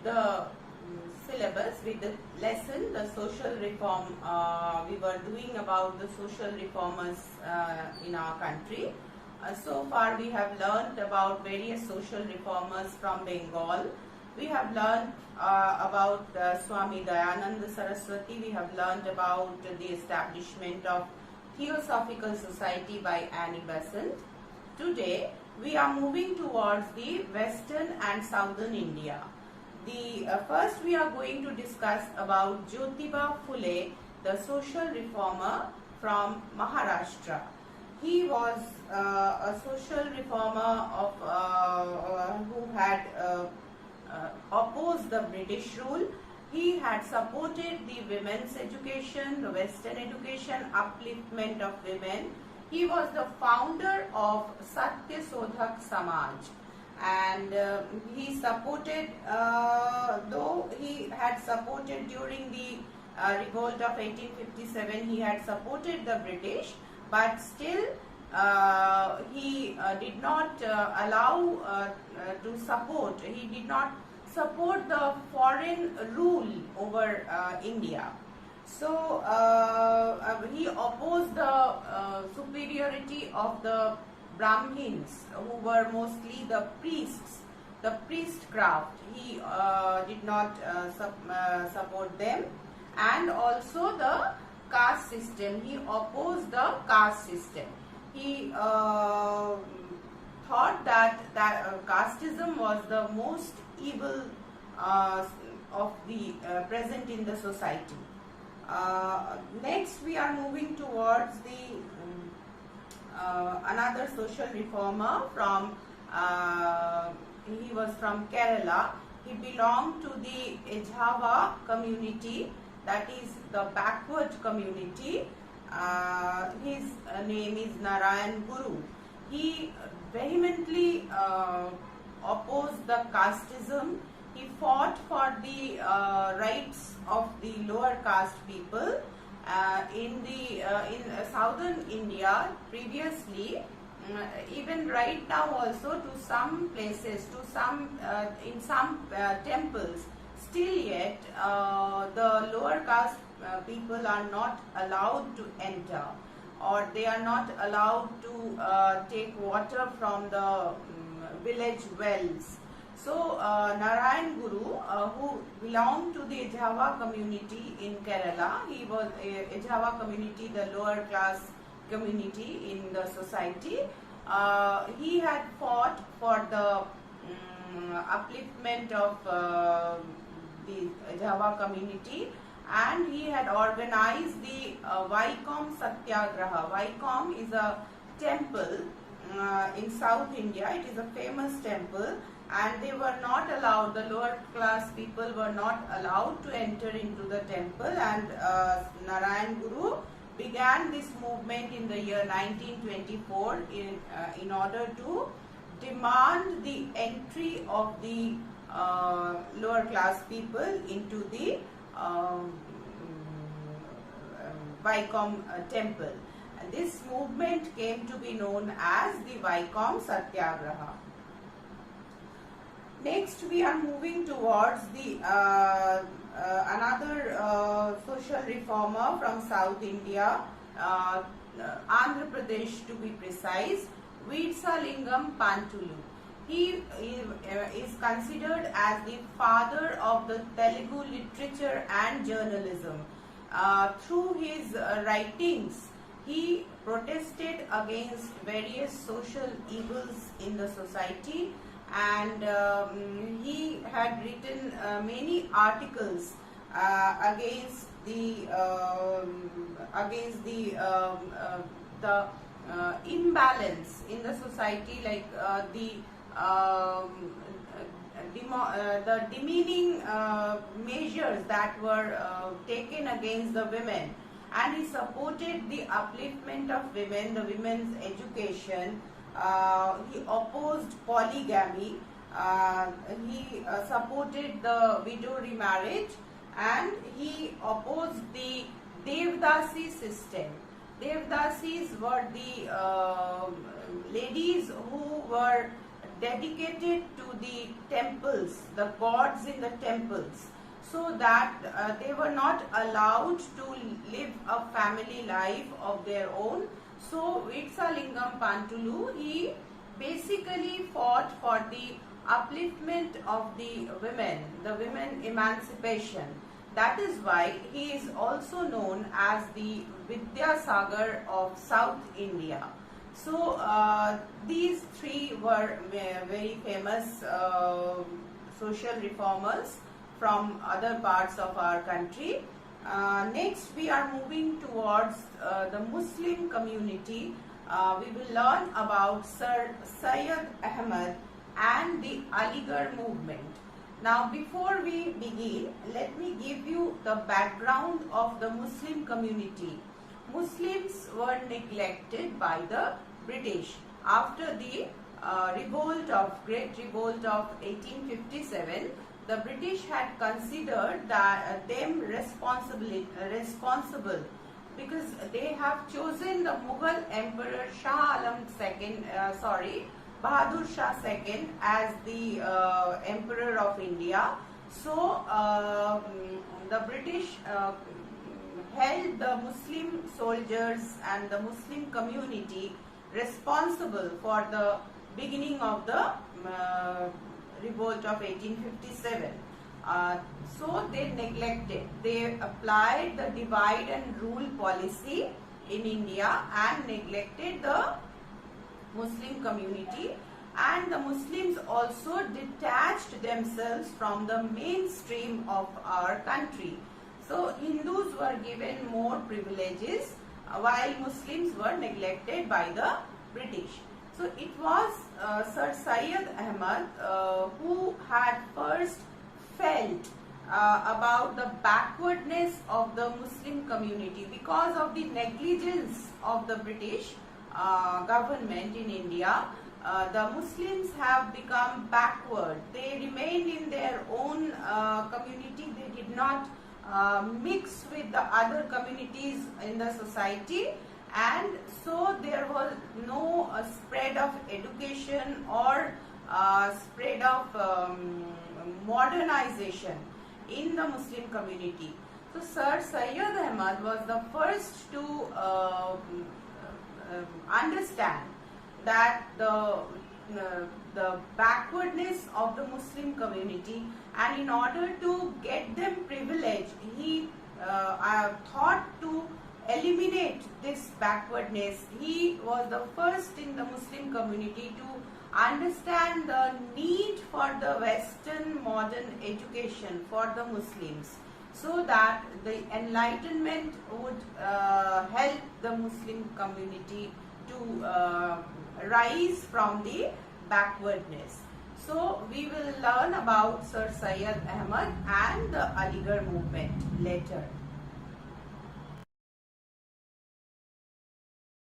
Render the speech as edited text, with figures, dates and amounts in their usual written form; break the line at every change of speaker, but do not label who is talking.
the syllabus with the lesson, the social reform. We were doing about the social reformers in our country. So far we have learned about various social reformers from Bengal. We have learned about Swami Dayananda Saraswati. We have learned about the establishment of Theosophical Society by Annie Besant. Today we are moving towards the Western and Southern India. First we are going to discuss about Jyotiba Phule, the social reformer from Maharashtra. He was a social reformer of who had opposed the British rule. He had supported the women's education, the Western education, upliftment of women. He was the founder of Satya Sodhak Samaj, and he supported, though he had supported during the revolt of 1857, he had supported the British, but still he did not allow to support, he did not support the foreign rule over India. So he opposed the superiority of the Brahmins, who were mostly the priests, the priestcraft. He did not support them, and also the caste system. He opposed the caste system. He thought that casteism was the most evil of the present in the society. Next we are moving towards the another social reformer from he was from Kerala. He belonged to the Ejava community, that is the backward community. His name is Narayan Guru. He vehemently opposed the casteism. He fought for the rights of the lower caste people. In southern India previously, even right now also, to some places, to some in some temples, still yet the lower caste people are not allowed to enter, or they are not allowed to take water from the village wells. So Narayan Guru, who belonged to the Ejava community in Kerala, he was a Ejava community, the lower class community in the society. He had fought for the upliftment of the Ejava community, and he had organized the Vaikom Satyagraha. Vaikom is a temple in South India. It is a famous temple, and they were not allowed, the lower class people were not allowed to enter into the temple, and Narayan Guru began this movement in the year 1924 in order to demand the entry of the lower class people into the Vaikom temple. And this movement came to be known as the Vaikom Satyagraha. Next we are moving towards the another social reformer from South India, Andhra Pradesh to be precise, Vidsalingam Pantulu. He is considered as the father of the Telugu literature and journalism. Through his writings, he protested against various social evils in the society, and he had written many articles against the imbalance in the society, like the demeaning measures that were taken against the women, and he supported the upliftment of women, the women's education. He opposed polygamy. He supported the widow remarriage, and he opposed the Devdasi system. Devdasis were the ladies who were dedicated to the temples, the gods in the temples, so that they were not allowed to live a family life of their own. So Vitsalingam Pantulu, he basically fought for the upliftment of the women emancipation. That is why he is also known as the Vidyasagar of South India. So these three were very famous social reformers from other parts of our country. Next we are moving towards the Muslim community. We will learn about Sir Syed Ahmad and the Aligarh movement. Now before we begin, let me give you the background of the Muslim community. Muslims were neglected by the British after the Great Revolt of 1857. The British had considered them responsible because they have chosen the Mughal Emperor Bahadur Shah II as the Emperor of India. So the British held the Muslim soldiers and the Muslim community responsible for the beginning of the revolt of 1857. So they neglected. They applied the divide and rule policy in India and neglected the Muslim community, and the Muslims also detached themselves from the mainstream of our country. So Hindus were given more privileges while Muslims were neglected by the British. So it was Sir Syed Ahmad who had first felt about the backwardness of the Muslim community because of the negligence of the British government in India. The Muslims have become backward. They remained in their own community. They did not mix with the other communities in the society, and so there was no spread of education or spread of modernization in the Muslim community. So Sir Syed Ahmad was the first to understand that the backwardness of the Muslim community, and in order to get them privilege, he thought to eliminate this backwardness. He was the first in the Muslim community to understand the need for the Western modern education for the Muslims, so that the enlightenment would help the Muslim community to rise from the backwardness. So we will learn about Sir Syed Ahmad and the Aligarh movement later.